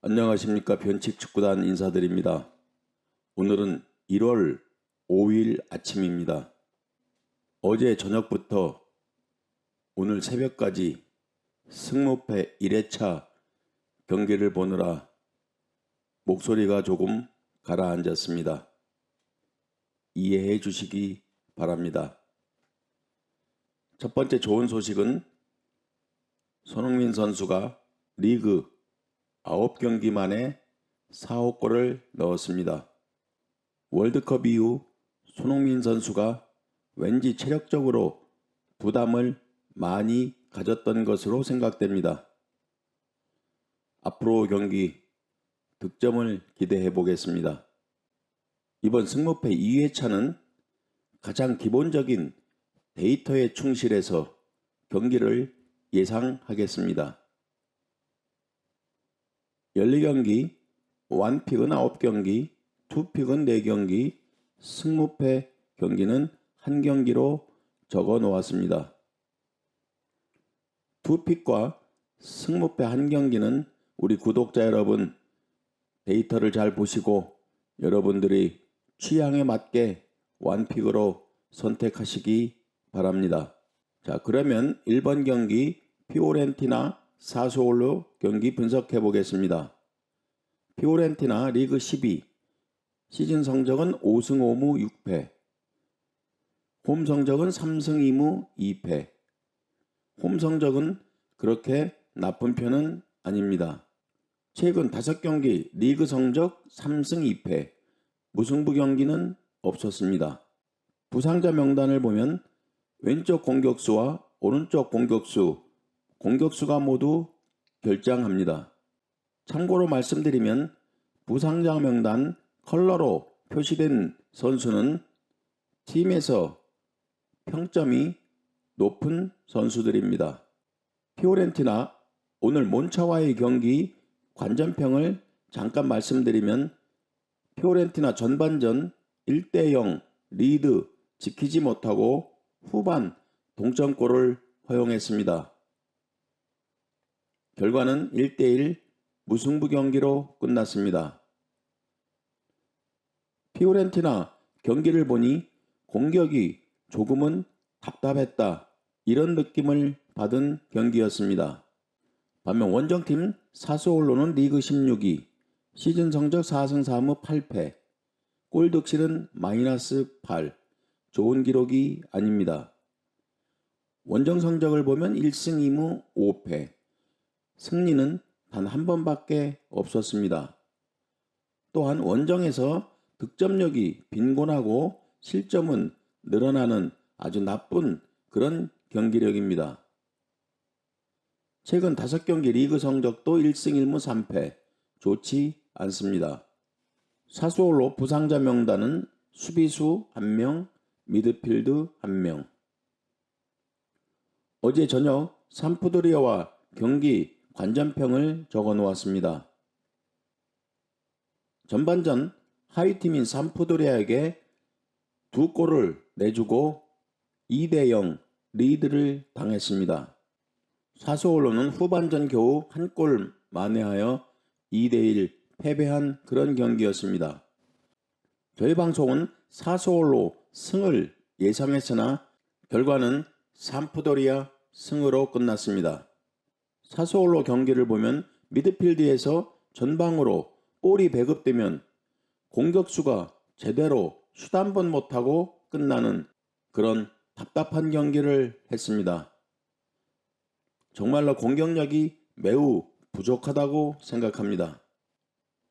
안녕하십니까. 변칙축구단 인사드립니다. 오늘은 1월 5일 아침입니다. 어제 저녁부터 오늘 새벽까지 승무패 1회차 경기를 보느라 목소리가 조금 가라앉았습니다. 이해해 주시기 바랍니다. 첫 번째 좋은 소식은 손흥민 선수가 리그 9경기 만에 4호 골을 넣었습니다. 월드컵 이후 손흥민 선수가 왠지 체력적으로 부담을 많이 가졌던 것으로 생각됩니다. 앞으로 경기 득점을 기대해 보겠습니다. 이번 승무패 2회차는 가장 기본적인 데이터에 충실해서 경기를 예상하겠습니다. 12경기, 1픽은 9경기, 2픽은 4경기, 승무패 경기는 1경기로 적어 놓았습니다. 2픽과 승무패 1경기는 우리 구독자 여러분 데이터를 잘 보시고 여러분들이 취향에 맞게 1픽으로 선택하시기 바랍니다. 자, 그러면 1번 경기 피오렌티나 사수올로 경기 분석해 보겠습니다. 피오렌티나 리그 12, 시즌 성적은 5승 5무 6패, 홈 성적은 3승 2무 2패, 홈 성적은 그렇게 나쁜 편은 아닙니다. 최근 5경기 리그 성적 3승 2패, 무승부 경기는 없었습니다. 부상자 명단을 보면 왼쪽 공격수와 오른쪽 공격수가 모두 결장합니다. 참고로 말씀드리면 부상자 명단 컬러로 표시된 선수는 팀에서 평점이 높은 선수들입니다. 피오렌티나 오늘 몬차와의 경기 관전평을 잠깐 말씀드리면 피오렌티나 전반전 1대0 리드 지키지 못하고 후반 동점골을 허용했습니다. 결과는 1대1 무승부 경기로 끝났습니다. 피오렌티나 경기를 보니 공격이 조금은 답답했다, 이런 느낌을 받은 경기였습니다. 반면 원정팀 사스올로는 리그 16위, 시즌 성적 4승 4무 8패, 골 득실은 -8, 좋은 기록이 아닙니다. 원정 성적을 보면 1승 2무 5패, 승리는 단 한 번밖에 없었습니다. 또한 원정에서 득점력이 빈곤하고 실점은 늘어나는 아주 나쁜 그런 경기력입니다. 최근 5경기 리그 성적도 1승 1무 3패, 좋지 않습니다. 사수올로 부상자 명단은 수비수 1명, 미드필드 1명. 어제 저녁 삼프도리아와 경기 관전평을 적어 놓았습니다. 전반전 하위팀인 삼프도리아에게 2골을 내주고 2대0 리드를 당했습니다. 사스올로는 후반전 겨우 1골 만회하여 2대1 패배한 그런 경기였습니다. 저희 방송은 사스올로 승을 예상했으나 결과는 삼프도리아 승으로 끝났습니다. 사스올로 경기를 보면 미드필드에서 전방으로 볼이 배급되면 공격수가 제대로 슛 한 번 못하고 끝나는 그런 답답한 경기를 했습니다. 정말로 공격력이 매우 부족하다고 생각합니다.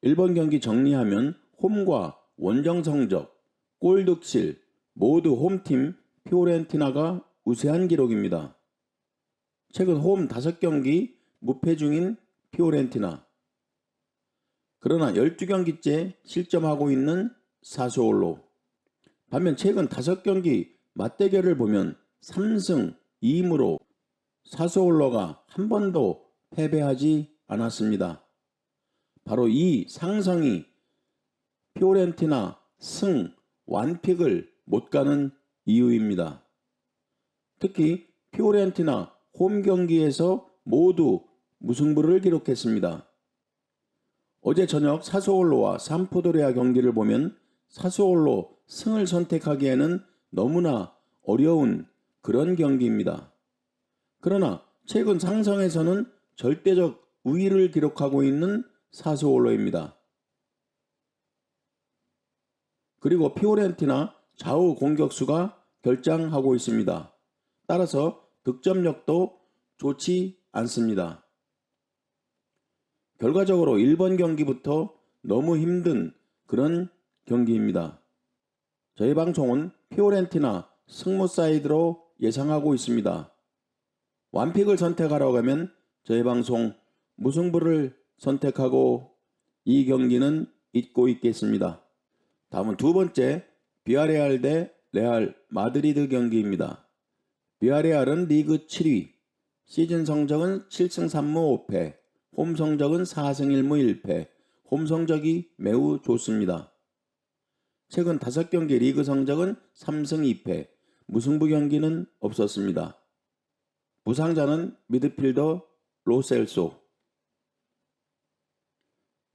1번 경기 정리하면 홈과 원정 성적, 골 득실 모두 홈팀 피오렌티나가 우세한 기록입니다. 최근 홈 5경기 무패 중인 피오렌티나. 그러나 12경기째 실점하고 있는 사스올로. 반면 최근 5경기 맞대결을 보면 3승 2무로 사스올로가 한 번도 패배하지 않았습니다. 바로 이 상성이 피오렌티나 승 완픽을 못 가는 이유입니다. 특히 피오렌티나 홈 경기에서 모두 무승부를 기록했습니다. 어제 저녁 사스올로와 삼프도리아 경기를 보면 사스올로 승을 선택하기에는 너무나 어려운 그런 경기입니다. 그러나 최근 상성에서는 절대적 우위를 기록하고 있는 사스올로입니다. 그리고 피오렌티나 좌우 공격수가 결장하고 있습니다. 따라서 득점력도 좋지 않습니다. 결과적으로 1번 경기부터 너무 힘든 그런 경기입니다. 저희 방송은 피오렌티나 승무 사이드로 예상하고 있습니다. 완픽을 선택하라고 하면 저희 방송 무승부를 선택하고 이 경기는 잊고 있겠습니다. 다음은 두 번째 비아레알 대 레알 마드리드 경기입니다. 비아레알은 리그 7위, 시즌 성적은 7승 3무 5패, 홈 성적은 4승 1무 1패, 홈 성적이 매우 좋습니다. 최근 5경기 리그 성적은 3승 2패, 무승부 경기는 없었습니다. 부상자는 미드필더 로셀소.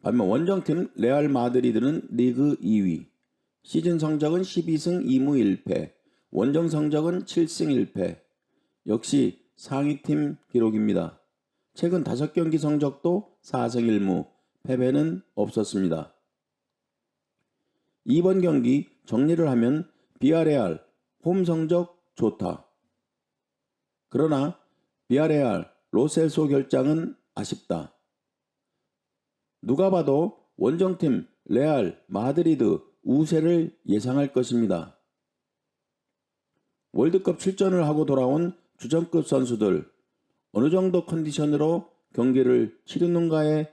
반면 원정팀 레알 마드리드는 리그 2위, 시즌 성적은 12승 2무 1패, 원정 성적은 7승 1패, 역시 상위팀 기록입니다. 최근 5경기 성적도 4승 1무, 패배는 없었습니다. 이번 경기 정리를 하면 비아레알 홈 성적 좋다. 그러나 비아레알 로셀소 결장은 아쉽다. 누가 봐도 원정팀 레알 마드리드 우세를 예상할 것입니다. 월드컵 출전을 하고 돌아온 주전급 선수들 어느 정도 컨디션으로 경기를 치르는가에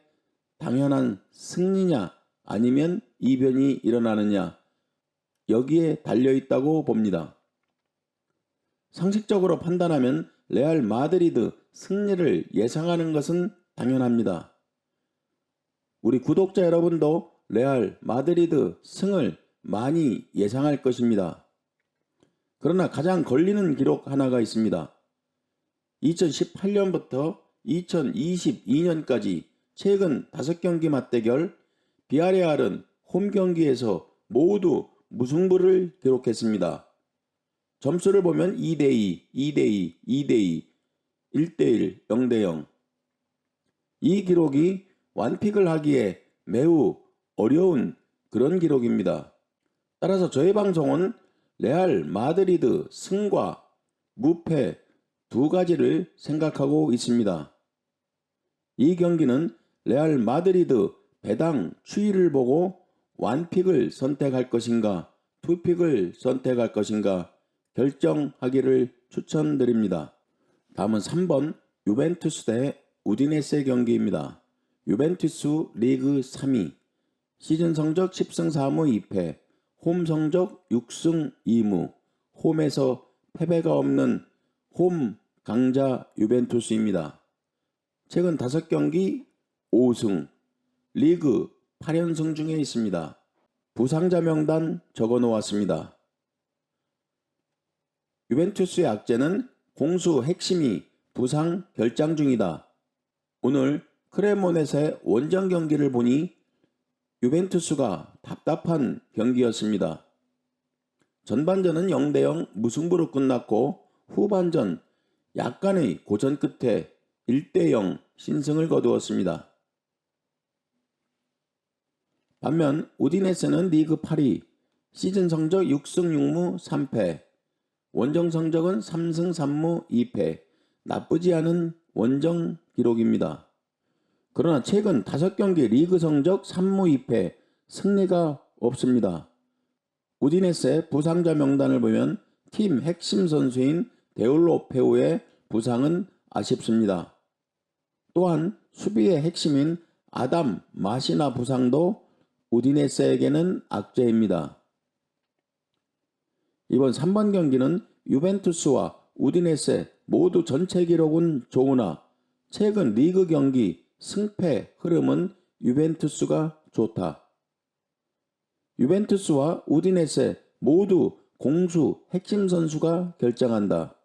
당연한 승리냐 아니면 이변이 일어나느냐 여기에 달려있다고 봅니다. 상식적으로 판단하면 레알 마드리드 승리를 예상하는 것은 당연합니다. 우리 구독자 여러분도 레알 마드리드 승을 많이 예상할 것입니다. 그러나 가장 걸리는 기록 하나가 있습니다. 2018년부터 2022년까지 최근 5경기 맞대결 비아레알은 홈 경기에서 모두 무승부를 기록했습니다. 점수를 보면 2대2, 2대2, 2대2, 1대1, 0대0. 이 기록이 완픽을 하기에 매우 어려운 그런 기록입니다. 따라서 저희 방송은 레알 마드리드 승과 무패 두 가지를 생각하고 있습니다. 이 경기는 레알 마드리드 배당 추이를 보고 완픽을 선택할 것인가 투픽을 선택할 것인가 결정하기를 추천드립니다. 다음은 3번 유벤투스 대 우디네세 경기입니다. 유벤투스 리그 3위, 시즌 성적 10승 4무 2패, 홈 성적 6승 2무, 홈에서 패배가 없는 홈 강자 유벤투스입니다. 최근 5경기 5승, 리그 8연승 중에 있습니다. 부상자 명단 적어 놓았습니다. 유벤투스의 악재는 공수 핵심이 부상 결장 중이다. 오늘 크레모넷의 원정 경기를 보니 유벤투스가 답답한 경기였습니다. 전반전은 0대0 무승부로 끝났고 후반전 약간의 고전 끝에 1대0 신승을 거두었습니다. 반면 우디네세는 리그 8위, 시즌 성적 6승 6무 3패, 원정 성적은 3승 3무 2패, 나쁘지 않은 원정 기록입니다. 그러나 최근 5경기 리그 성적 3무 2패, 승리가 없습니다. 우디네세 부상자 명단을 보면 팀 핵심 선수인 데올로페우의 부상은 아쉽습니다. 또한 수비의 핵심인 아담 마시나 부상도 우디네세에게는 악재입니다. 이번 3번 경기는 유벤투스와 우디네세 모두 전체 기록은 좋으나 최근 리그 경기 승패 흐름은 유벤투스가 좋다. 유벤투스와 우디네세 모두 공수 핵심 선수가 결정한다.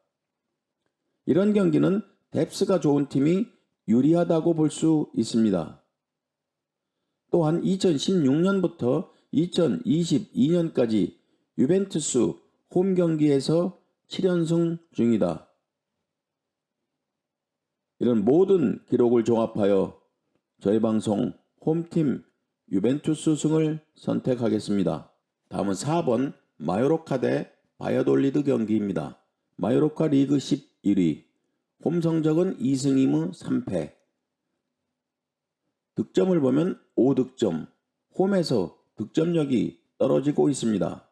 이런 경기는 뎁스가 좋은 팀이 유리하다고 볼 수 있습니다. 또한 2016년부터 2022년까지 유벤투스 홈 경기에서 7연승 중이다. 이런 모든 기록을 종합하여 저희 방송 홈팀 유벤투스 승을 선택하겠습니다. 다음은 4번 마요르카 대 바이아돌리드 경기입니다. 마요르카 리그 11위, 홈 성적은 2승 2무 3패. 득점을 보면 5득점, 홈에서 득점력이 떨어지고 있습니다.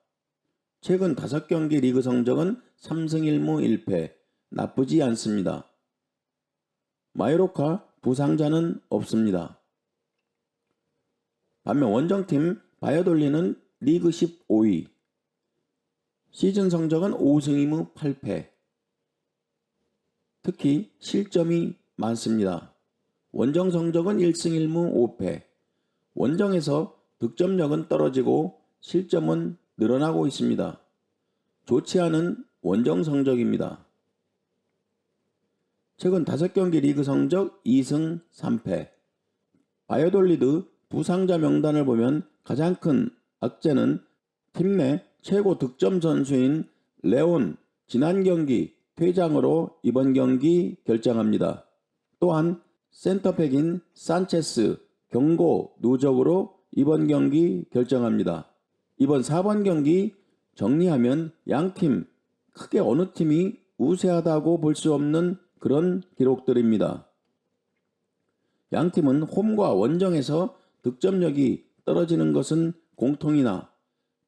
최근 5경기 리그 성적은 3승 1무 1패, 나쁘지 않습니다. 마요르카 부상자는 없습니다. 반면 원정팀 바이아돌리는 리그 15위, 시즌 성적은 5승 2무 8패. 특히 실점이 많습니다. 원정 성적은 1승 1무 5패. 원정에서 득점력은 떨어지고 실점은 늘어나고 있습니다. 좋지 않은 원정 성적입니다. 최근 5경기 리그 성적 2승 3패. 바이아돌리드 부상자 명단을 보면 가장 큰 악재는 팀 내 최고 득점 선수인 레온 지난 경기 퇴장으로 이번 경기 결장합니다. 또한 센터백인 산체스 경고 누적으로 이번 경기 결정합니다. 이번 4번 경기 정리하면 양팀 크게 어느 팀이 우세하다고 볼 수 없는 그런 기록들입니다. 양팀은 홈과 원정에서 득점력이 떨어지는 것은 공통이나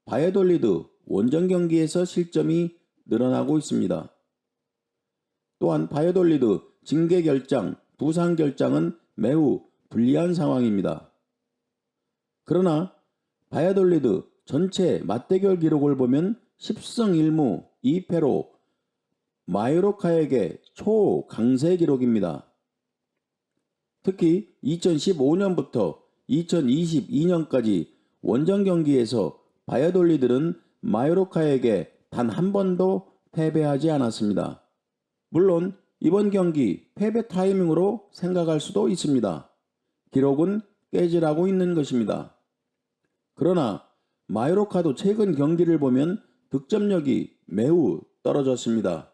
바이아돌리드 원정 경기에서 실점이 늘어나고 있습니다. 또한 바이아돌리드 징계 결장, 부상 결장은 매우 불리한 상황입니다. 그러나 바이아돌리드 전체 맞대결 기록을 보면 10승 1무 2패로 마요르카에게 초강세 기록입니다. 특히 2015년부터 2022년까지 원정 경기에서 바이아돌리드는 마요르카에게 단 한 번도 패배하지 않았습니다. 물론 이번 경기 패배 타이밍으로 생각할 수도 있습니다. 기록은 깨지라고 있는 것입니다. 그러나 마요르카도 최근 경기를 보면 득점력이 매우 떨어졌습니다.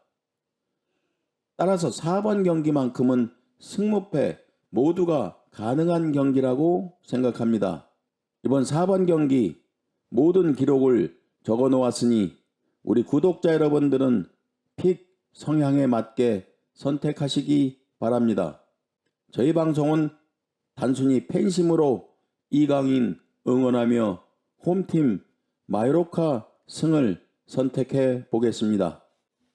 따라서 4번 경기만큼은 승무패 모두가 가능한 경기라고 생각합니다. 이번 4번 경기 모든 기록을 적어 놓았으니 우리 구독자 여러분들은 픽 성향에 맞게 선택하시기 바랍니다. 저희 방송은 단순히 팬심으로 이강인 응원하며 홈팀 마요르카 승을 선택해 보겠습니다.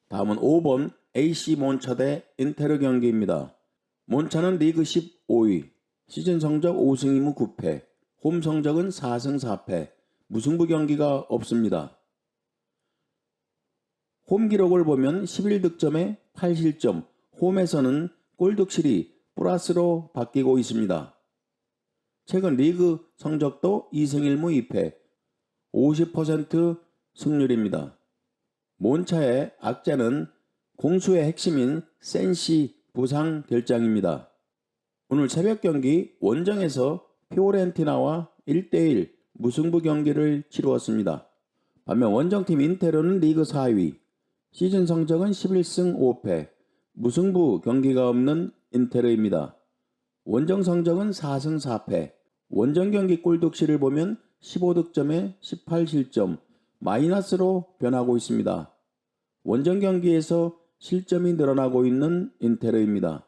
다음은 5번 AC 몬차 대 인테르 경기입니다. 몬차는 리그 15위, 시즌 성적 5승 2무 9패, 홈 성적은 4승 4패, 무승부 경기가 없습니다. 홈 기록을 보면 11득점에 8실점, 홈에서는 골득실이 플러스로 바뀌고 있습니다. 최근 리그 성적도 2승 1무 2패, 50% 승률입니다. 몬차의 악재는 공수의 핵심인 센시 부상 결장입니다. 오늘 새벽 경기 원정에서 피오렌티나와 1대1 무승부 경기를 치루었습니다. 반면 원정팀 인테르는 리그 4위, 시즌 성적은 11승 5패, 무승부 경기가 없는 인테르입니다. 원정 성적은 4승 4패, 원정 경기 골득실을 보면 15득점에 18실점, 마이너스로 변하고 있습니다. 원정 경기에서 실점이 늘어나고 있는 인테르입니다.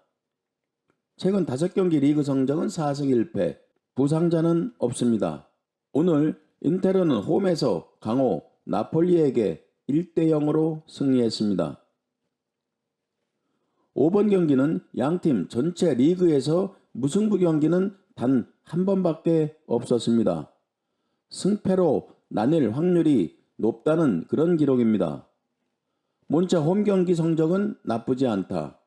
최근 5경기 리그 성적은 4승 1패, 부상자는 없습니다. 오늘 인테르는 홈에서 강호 나폴리에게 1대0으로 승리했습니다. 5번 경기는 양팀 전체 리그에서 무승부 경기는 단 한 번밖에 없었습니다. 승패로 나뉠 확률이 높다는 그런 기록입니다. 몬차 홈 경기 성적은 나쁘지 않다.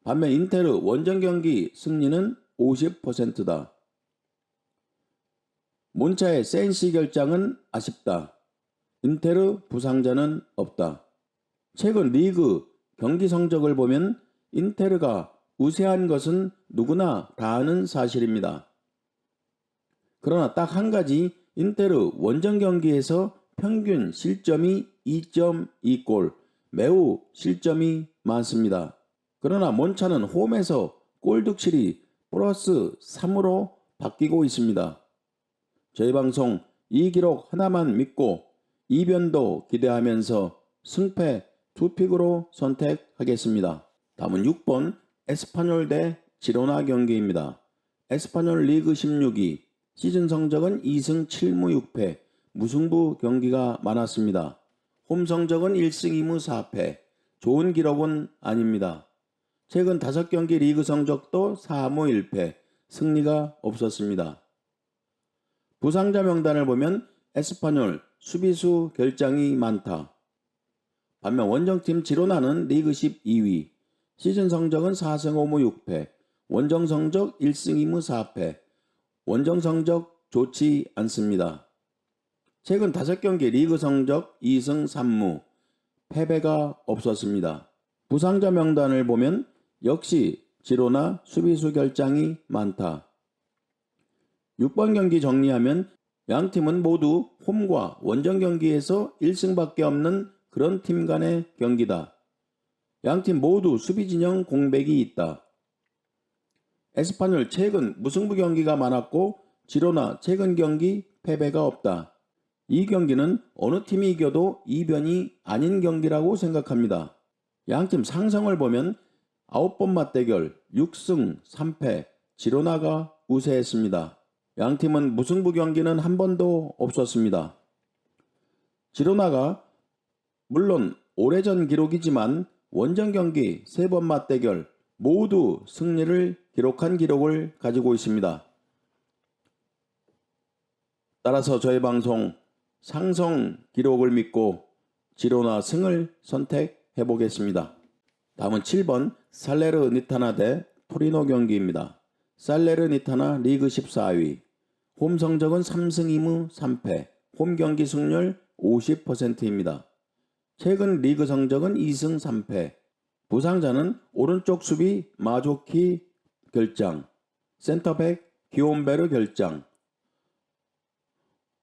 반면 인테르 원정 경기 승리는 50%다. 몬차의 센시 결장은 아쉽다. 인테르 부상자는 없다. 최근 리그 경기 성적을 보면 인테르가 우세한 것은 누구나 다 아는 사실입니다. 그러나 딱 한 가지 인테르 원정 경기에서 평균 실점이 2.2골, 매우 실점이 많습니다. 그러나 몬차는 홈에서 골 득실이 플러스 3으로 바뀌고 있습니다. 저희 방송 이 기록 하나만 믿고 이변도 기대하면서 승패 2픽으로 선택하겠습니다. 다음은 6번 에스파뇰 대 지로나 경기입니다. 에스파뇰 리그 16위, 시즌 성적은 2승 7무 6패, 무승부 경기가 많았습니다. 홈 성적은 1승 2무 4패, 좋은 기록은 아닙니다. 최근 5경기 리그 성적도 4무 1패, 승리가 없었습니다. 부상자 명단을 보면 에스파뇰 수비수 결장이 많다. 반면 원정팀 지로나는 리그 12위, 시즌 성적은 4승 5무 6패, 원정 성적 1승 2무 4패, 원정 성적 좋지 않습니다. 최근 5경기 리그 성적 2승 3무, 패배가 없었습니다. 부상자 명단을 보면 역시 지로나 수비수 결장이 많다. 6번 경기 정리하면 양 팀은 모두 홈과 원정 경기에서 1승밖에 없는 그런 팀 간의 경기다. 양 팀 모두 수비 진영 공백이 있다. 에스파뇰 최근 무승부 경기가 많았고 지로나 최근 경기 패배가 없다. 이 경기는 어느 팀이 이겨도 이변이 아닌 경기라고 생각합니다. 양팀 상성을 보면 9번 맞대결 6승 3패 지로나가 우세했습니다. 양팀은 무승부 경기는 한 번도 없었습니다. 지로나가 물론 오래전 기록이지만 원정 경기 3번 맞대결 모두 승리를 기록한 기록을 가지고 있습니다. 따라서 저희 방송 상성 기록을 믿고 지로나 승을 선택해 보겠습니다. 다음은 7번 살레르니타나 대 토리노 경기입니다. 살레르니타나 리그 14위, 홈 성적은 3승 2무 3패, 홈 경기 승률 50%입니다. 최근 리그 성적은 2승 3패, 부상자는 오른쪽 수비 마조키 결장, 센터백 기온베르 결장.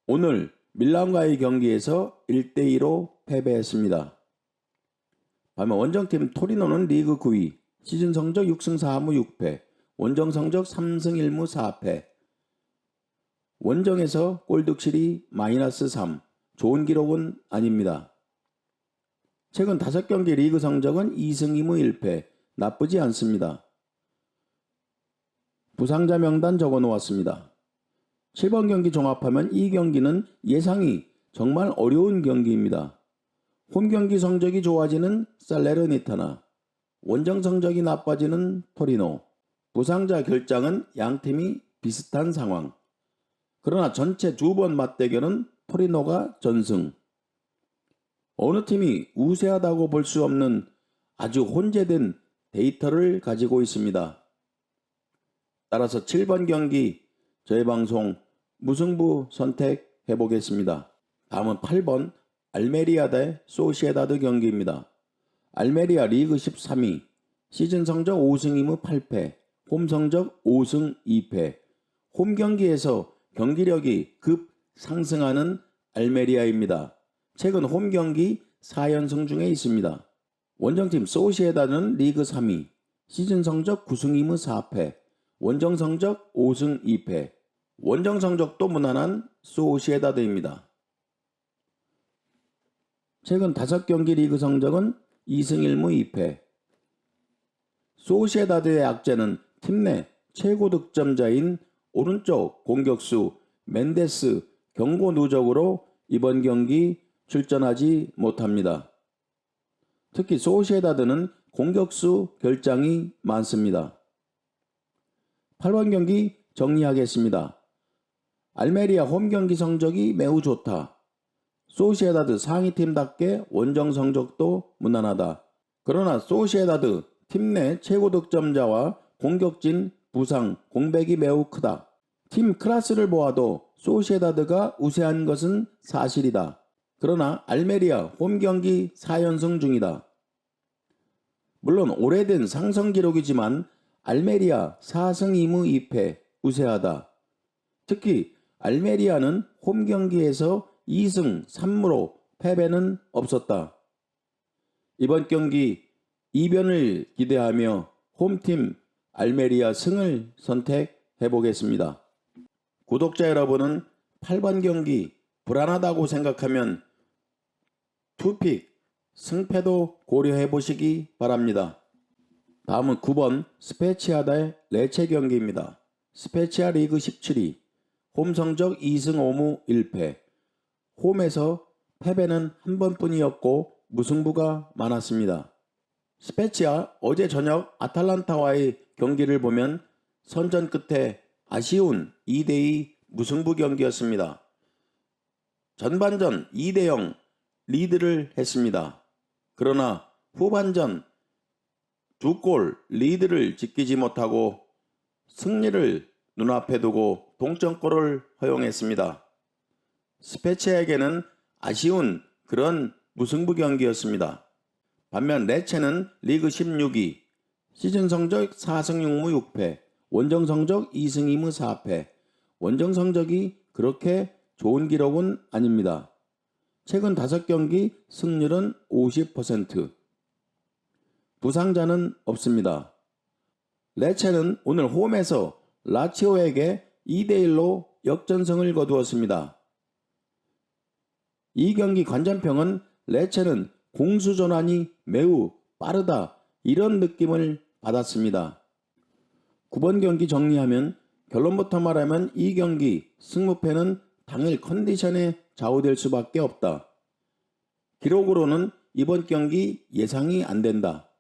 오늘 밀란과의 경기에서 1대2로 패배했습니다. 반면 원정팀 토리노는 리그 9위, 시즌 성적 6승 4무 6패, 원정 성적 3승 1무 4패, 원정에서 골득실이 마이너스 3, 좋은 기록은 아닙니다. 최근 5경기 리그 성적은 2승 2무 1패, 나쁘지 않습니다. 부상자 명단 적어 놓았습니다. 7번 경기 종합하면 이 경기는 예상이 정말 어려운 경기입니다. 홈 경기 성적이 좋아지는 살레르니타나, 원정 성적이 나빠지는 토리노, 부상자 결장은 양팀이 비슷한 상황. 그러나 전체 2번 맞대결은 토리노가 전승. 어느 팀이 우세하다고 볼 수 없는 아주 혼재된 데이터를 가지고 있습니다. 따라서 7번 경기 저희 방송 무승부 선택해 보겠습니다. 다음은 8번 알메리아 대 소시에다드 경기입니다. 알메리아 리그 13위, 시즌 성적 5승 2무 8패, 홈 성적 5승 2패, 홈 경기에서 경기력이 급 상승하는 알메리아입니다. 최근 홈 경기 4연승 중에 있습니다. 원정팀 소시에다드는 리그 3위, 시즌 성적 9승 2무 4패, 원정 성적 5승 2패, 원정 성적도 무난한 소시에다드입니다. 최근 5경기 리그 성적은 2승 1무 2패. 소시에다드의 악재는 팀 내 최고 득점자인 오른쪽 공격수 멘데스 경고 누적으로 이번 경기 출전하지 못합니다. 특히 소시에다드는 공격수 결장이 많습니다. 8번 경기 정리하겠습니다. 알메리아 홈 경기 성적이 매우 좋다. 소시에다드 상위팀답게 원정 성적도 무난하다. 그러나 소시에다드 팀 내 최고 득점자와 공격진 부상 공백이 매우 크다. 팀 클래스를 보아도 소시에다드가 우세한 것은 사실이다. 그러나 알메리아 홈 경기 4연승 중이다. 물론 오래된 상승 기록이지만 알메리아 4승 2무 2패 우세하다. 특히 알메리아는 홈 경기에서 2승 3무로 패배는 없었다. 이번 경기 이변을 기대하며 홈팀 알메리아 승을 선택해 보겠습니다. 구독자 여러분은 8번 경기 불안하다고 생각하면 투픽 승패도 고려해 보시기 바랍니다. 다음은 9번 스페치아 대 레체 경기입니다. 스페치아 리그 17위, 홈 성적 2승 5무 1패, 홈에서 패배는 한 번뿐이었고 무승부가 많았습니다. 스페치아 어제 저녁 아탈란타와의 경기를 보면 선전 끝에 아쉬운 2대2 무승부 경기였습니다. 전반전 2대0 리드를 했습니다. 그러나 후반전 2골 리드를 지키지 못하고 승리를 눈앞에 두고 동점골을 허용했습니다. 스페치아에게는 아쉬운 그런 무승부 경기였습니다. 반면 레체는 리그 16위, 시즌 성적 4승 6무 6패, 원정 성적 2승 2무 4패, 원정 성적이 그렇게 좋은 기록은 아닙니다. 최근 5경기 승률은 50%. 부상자는 없습니다. 레체는 오늘 홈에서 라치오에게 2대1로 역전승을 거두었습니다. 이 경기 관전평은 레체는 공수 전환이 매우 빠르다 이런 느낌을 받았습니다. 9번 경기 정리하면 결론부터 말하면 이 경기 승무패는 당일 컨디션에 좌우될 수밖에 없다. 기록으로는 이번 경기 예상이 안 된다.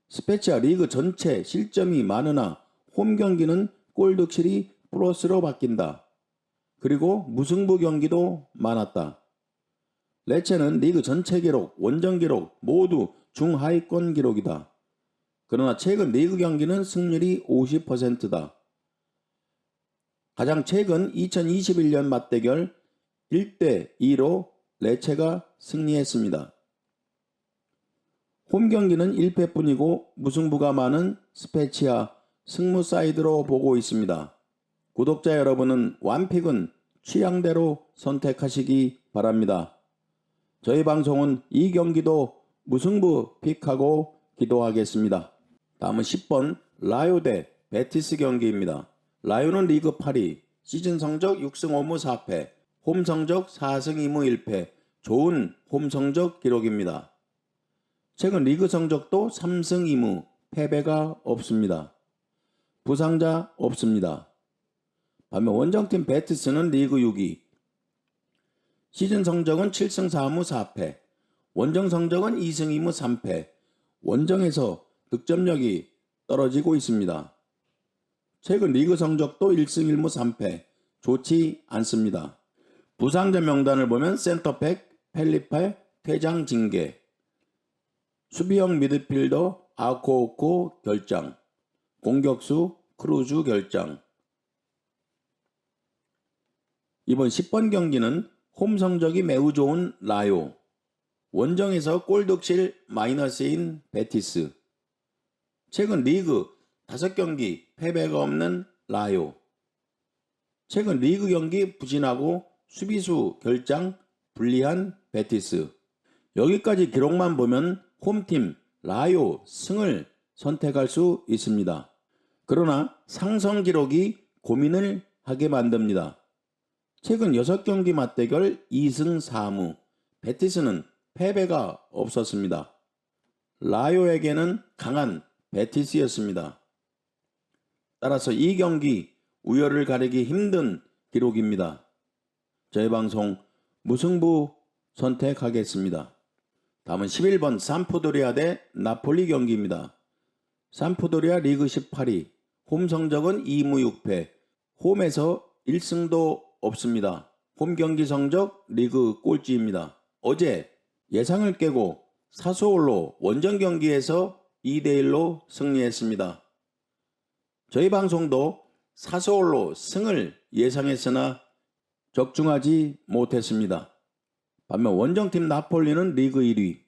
스페치아 리그 전체 실점이 많으나 홈 경기는 골 득실이 플러스로 바뀐다. 그리고 무승부 경기도 많았다. 레체는 리그 전체 기록, 원정 기록 모두 중하위권 기록이다. 그러나 최근 리그 경기는 승률이 50%다. 가장 최근 2021년 맞대결 1대2로 레체가 승리했습니다. 홈 경기는 1패뿐이고 무승부가 많은 스페치아 승무 사이드로 보고 있습니다. 구독자 여러분은 완픽은 취향대로 선택하시기 바랍니다. 저희 방송은 이 경기도 무승부 픽하고 기도하겠습니다. 다음은 10번 라요 대 베티스 경기입니다. 라요는 리그 8위, 시즌 성적 6승 5무 4패, 홈 성적 4승 2무 1패, 좋은 홈 성적 기록입니다. 최근 리그 성적도 3승 2무, 패배가 없습니다. 부상자 없습니다. 반면 원정팀 베티스는 리그 6위, 시즌 성적은 7승 4무 4패, 원정 성적은 2승 2무 3패, 원정에서 득점력이 떨어지고 있습니다. 최근 리그 성적도 1승 1무 3패, 좋지 않습니다. 부상자 명단을 보면 센터백 펠리페 퇴장 징계, 수비형 미드필더 아코오코 결장, 공격수 크루즈 결장. 이번 10번 경기는 홈 성적이 매우 좋은 라요, 원정에서 골득실 마이너스인 베티스, 최근 리그 5경기 패배가 없는 라요, 최근 리그 경기 부진하고 수비수 결장 불리한 베티스. 여기까지 기록만 보면 홈팀 라요 승을 선택할 수 있습니다. 그러나 상성 기록이 고민을 하게 만듭니다. 최근 6경기 맞대결 2승 4무, 베티스는 패배가 없었습니다. 라요에게는 강한 베티스였습니다. 따라서 이 경기 우열을 가리기 힘든 기록입니다. 저희 방송 무승부 선택하겠습니다. 다음은 11번 삼프도리아 대 나폴리 경기입니다. 삼프도리아 리그 18위, 홈 성적은 2무 6패, 홈에서 1승도 없습니다. 홈 경기 성적 리그 꼴찌입니다. 어제 예상을 깨고 사소올로 원정 경기에서 2대1로 승리했습니다. 저희 방송도 사소올로 승을 예상했으나 적중하지 못했습니다. 반면 원정팀 나폴리는 리그 1위,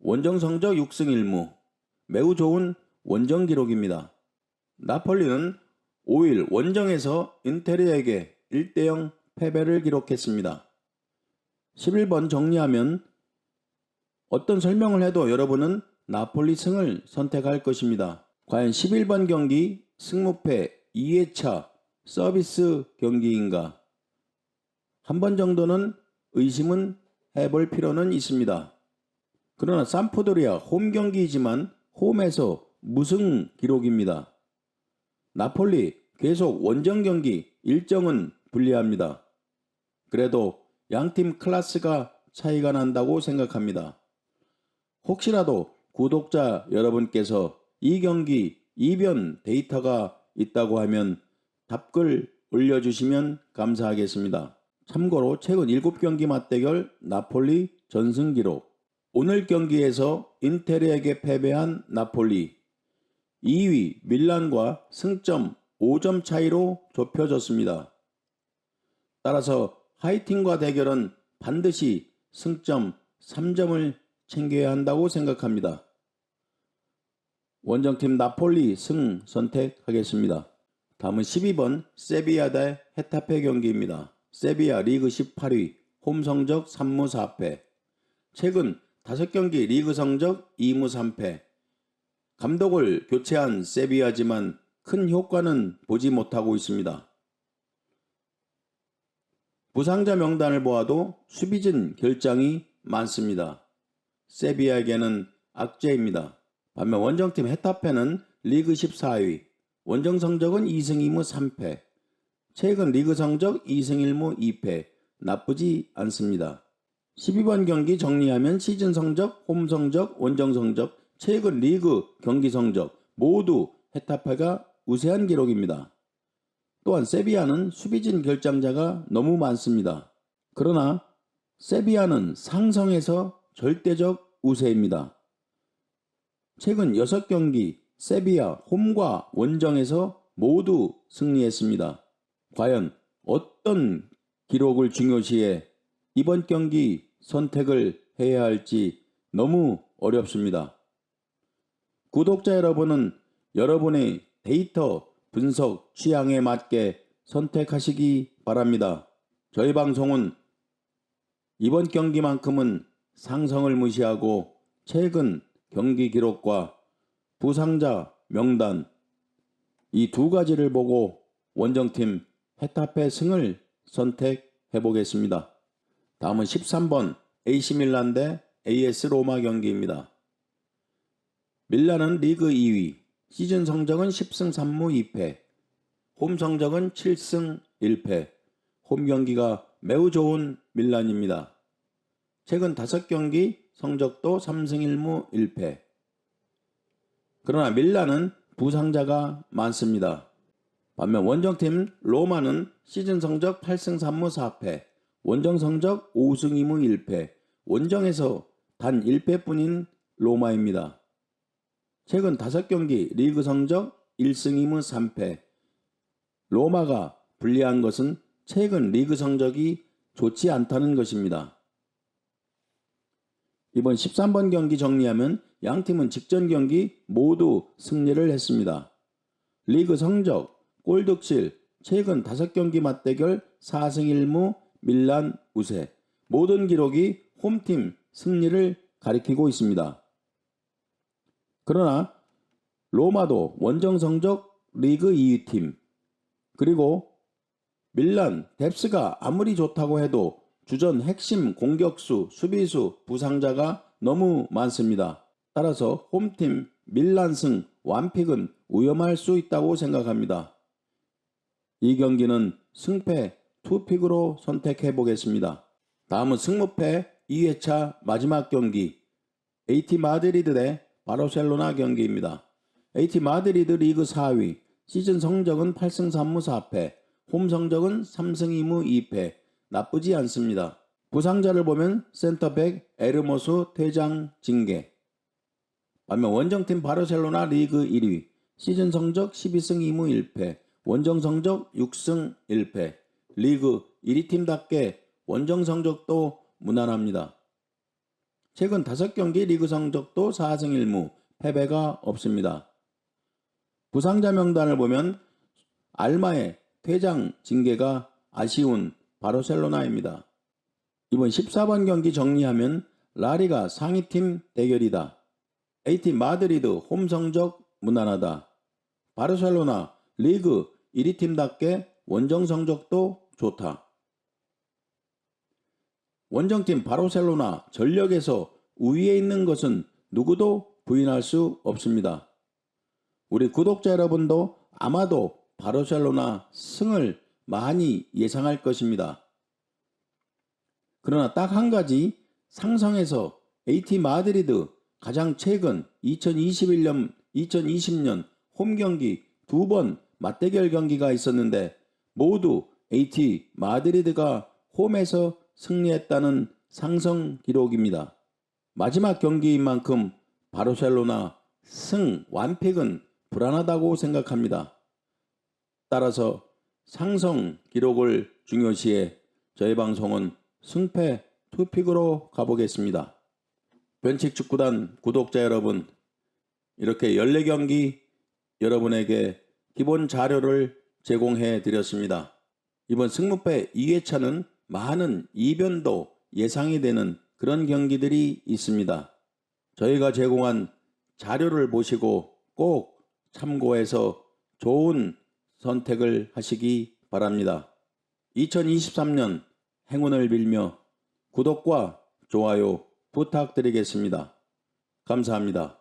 원정 성적 6승 1무, 매우 좋은 원정 기록입니다. 나폴리는 5일 원정에서 인테리에게 1대0 패배를 기록했습니다. 11번 정리하면 어떤 설명을 해도 여러분은 나폴리 승을 선택할 것입니다. 과연 11번 경기 승무패 2회차 서비스 경기인가? 한 번 정도는 의심은 해볼 필요는 있습니다. 그러나 삼프도리아 홈 경기이지만 홈에서 무승 기록입니다. 나폴리 계속 원정 경기 일정은 불리합니다. 그래도 양팀 클래스가 차이가 난다고 생각합니다. 혹시라도 구독자 여러분께서 이 경기 이변 데이터가 있다고 하면 답글 올려주시면 감사하겠습니다. 참고로 최근 7경기 맞대결 나폴리 전승 기록. 오늘 경기에서 인테리에게 패배한 나폴리 2위 밀란과 승점 5점 차이로 좁혀졌습니다. 따라서 하이팀과 대결은 반드시 승점 3점을 챙겨야 한다고 생각합니다. 원정팀 나폴리 승 선택하겠습니다. 다음은 12번 세비야 대 헤타페 경기입니다. 세비야 리그 18위, 홈 성적 3무 4패. 최근 5경기 리그 성적 2무 3패. 감독을 교체한 세비야지만 큰 효과는 보지 못하고 있습니다. 부상자 명단을 보아도 수비진 결장이 많습니다. 세비야에게는 악재입니다. 반면 원정팀 헤타페는 리그 14위, 원정 성적은 2승 2무 3패, 최근 리그 성적 2승 1무 2패, 나쁘지 않습니다. 12번 경기 정리하면 시즌 성적, 홈 성적, 원정 성적, 최근 리그 경기 성적 모두 헤타페가 우세한 기록입니다. 또한 세비야는 수비진 결장자가 너무 많습니다. 그러나 세비야는 상성에서 절대적 우세입니다. 최근 6경기 세비야 홈과 원정에서 모두 승리했습니다. 과연 어떤 기록을 중요시해 이번 경기 선택을 해야 할지 너무 어렵습니다. 구독자 여러분은 여러분의 데이터 분석 취향에 맞게 선택하시기 바랍니다. 저희 방송은 이번 경기만큼은 상성을 무시하고 최근 경기 기록과 부상자 명단 이 두 가지를 보고 원정팀 헤타페 승을 선택해 보겠습니다. 다음은 13번 AC 밀란 대 AS 로마 경기입니다. 밀란은 리그 2위, 시즌 성적은 10승 3무 2패, 홈 성적은 7승 1패, 홈 경기가 매우 좋은 밀란입니다. 최근 5경기 성적도 3승 1무 1패. 그러나 밀란은 부상자가 많습니다. 반면 원정팀 로마는 시즌 성적 8승 3무 4패, 원정 성적 5승 2무 1패, 원정에서 단 1패뿐인 로마입니다. 최근 5경기 리그 성적 1승 2무 3패. 로마가 불리한 것은 최근 리그 성적이 좋지 않다는 것입니다. 이번 13번 경기 정리하면 양팀은 직전 경기 모두 승리를 했습니다. 리그 성적, 골득실, 최근 5경기 맞대결 4승 1무 밀란 우세. 모든 기록이 홈팀 승리를 가리키고 있습니다. 그러나 로마도 원정 성적 리그 2위 팀, 그리고 밀란, 뎁스가 아무리 좋다고 해도 주전 핵심 공격수, 수비수, 부상자가 너무 많습니다. 따라서 홈팀 밀란승 완픽은 위험할 수 있다고 생각합니다. 이 경기는 승패 2픽으로 선택해 보겠습니다. 다음은 승무패 2회차 마지막 경기 AT 마드리드 대 바르셀로나 경기입니다. AT 마드리드 리그 4위, 시즌 성적은 8승 3무 4패, 홈 성적은 3승 2무 2패, 나쁘지 않습니다. 부상자를 보면 센터백 에르모스 퇴장 징계. 반면 원정팀 바르셀로나 리그 1위, 시즌 성적 12승 2무 1패, 원정 성적 6승 1패, 리그 1위 팀답게 원정 성적도 무난합니다. 최근 5경기 리그 성적도 4승 1무, 패배가 없습니다. 부상자 명단을 보면 알마의 퇴장 징계가 아쉬운 바르셀로나입니다. 이번 14번 경기 정리하면 라리가 상위팀 대결이다. AT 마드리드 홈 성적 무난하다. 바르셀로나 리그 1위 팀답게 원정 성적도 좋다. 원정팀 바르셀로나 전력에서 우위에 있는 것은 누구도 부인할 수 없습니다. 우리 구독자 여러분도 아마도 바르셀로나 승을 많이 예상할 것입니다. 그러나 딱 한 가지 상성에서 AT 마드리드 가장 최근 2021년, 2020년 홈 경기 2번 맞대결 경기가 있었는데 모두 AT 마드리드가 홈에서 승리했다는 상성 기록입니다. 마지막 경기인 만큼 바르셀로나 승 완패는 불안하다고 생각합니다. 따라서 상성 기록을 중요시해 저희 방송은 승패 투픽으로 가보겠습니다. 변칙축구단 구독자 여러분, 이렇게 14경기 여러분에게 기본 자료를 제공해 드렸습니다. 이번 승무패 2회차는 많은 이변도 예상이 되는 그런 경기들이 있습니다. 저희가 제공한 자료를 보시고 꼭 참고해서 좋은 선택을 하시기 바랍니다. 2023년 행운을 빌며 구독과 좋아요 부탁드리겠습니다. 감사합니다.